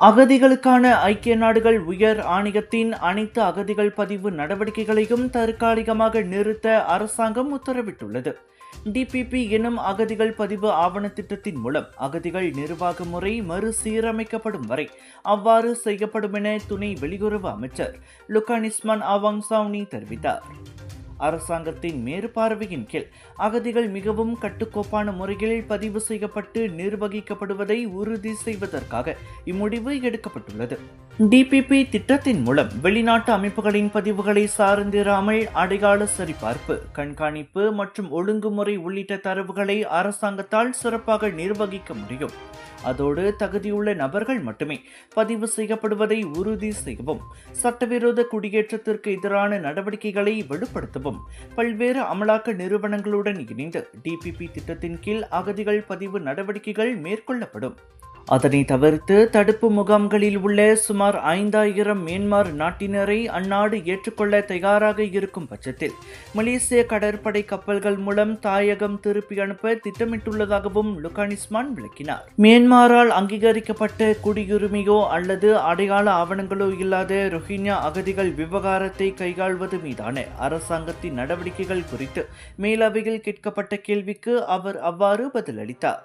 அகதிகளுக்கான ஐக்கிய நாடுகள் உயர் ஆணையத்தின் அனைத்து அகதிகள் பதிவு நடவடிக்கைகளையும் தற்காலிகமாக நிறுத்த அரசாங்கம் உத்தரவிட்டுள்ளது. டிபிபி எனும் அகதிகள் பதிவு ஆவண திட்டத்தின் மூலம் அகதிகள் நிர்வாக முறை மறுசீரமைக்கப்படும் வரை அவ்வாறு செய்யப்படும் என துணை வெளியுறவு அமைச்சர் லுகானிஸ்மான் அவாங் சவுனி தெரிவித்தார். அரசாங்கத்தின் மேற்பார்வையின் கீழ் அகதிகள் மிகவும் கட்டுக்கோப்பான முறையில் பதிவு செய்யப்பட்டு நிர்வகிக்கப்படுவதை உறுதி செய்வதற்காக இம்முடிவு எடுக்கப்பட்டுள்ளது. டிபிபி திட்டத்தின் மூலம் வெளிநாட்டு அமைப்புகளின் பதிவுகளை சார்ந்திராமல் அடையாள சரிபார்ப்பு, கண்காணிப்பு மற்றும் ஒழுங்குமுறை உள்ளிட்ட தரவுகளை அரசாங்கத்தால் சிறப்பாக நிர்வகிக்க முடியும். அதோடு தகுதியுள்ள நபர்கள் மட்டுமே பதிவு செய்யப்படுவதை உறுதி செய்யவும், சட்டவிரோத குடியேற்றத்திற்கு எதிரான நடவடிக்கைகளை வலுப்படுத்தவும் பல்வேறு அமலாக்க நிறுவனங்களுடன் இணைந்து டிபிபி திட்டத்தின் கீழ் அகதிகள் பதிவு நடவடிக்கைகள் மேற்கொள்ளப்படும். அதனை தவிர்த்து தடுப்பு முகாம்களில் உள்ள சுமார் 5000 மியான்மர் நாட்டினரை அந்நாடு ஏற்றுக்கொள்ள தயாராக இருக்கும் பட்சத்தில் மலேசிய கடற்படை கப்பல்கள் மூலம் தாயகம் திருப்பி அனுப்ப திட்டமிட்டுள்ளதாகவும் லுகானிஸ்மான் விளக்கினார். மியான்மரால் அங்கீகரிக்கப்பட்ட குடியுரிமையோ அல்லது அடையாள ஆவணங்களோ இல்லாத ரோஹிங்யா அகதிகள் விவகாரத்தை கையாள்வது மீதான அரசாங்கத்தின் நடவடிக்கைகள் குறித்து மேலவையில் கேட்கப்பட்ட கேள்விக்கு அவர் அவ்வாறு பதிலளித்தார்.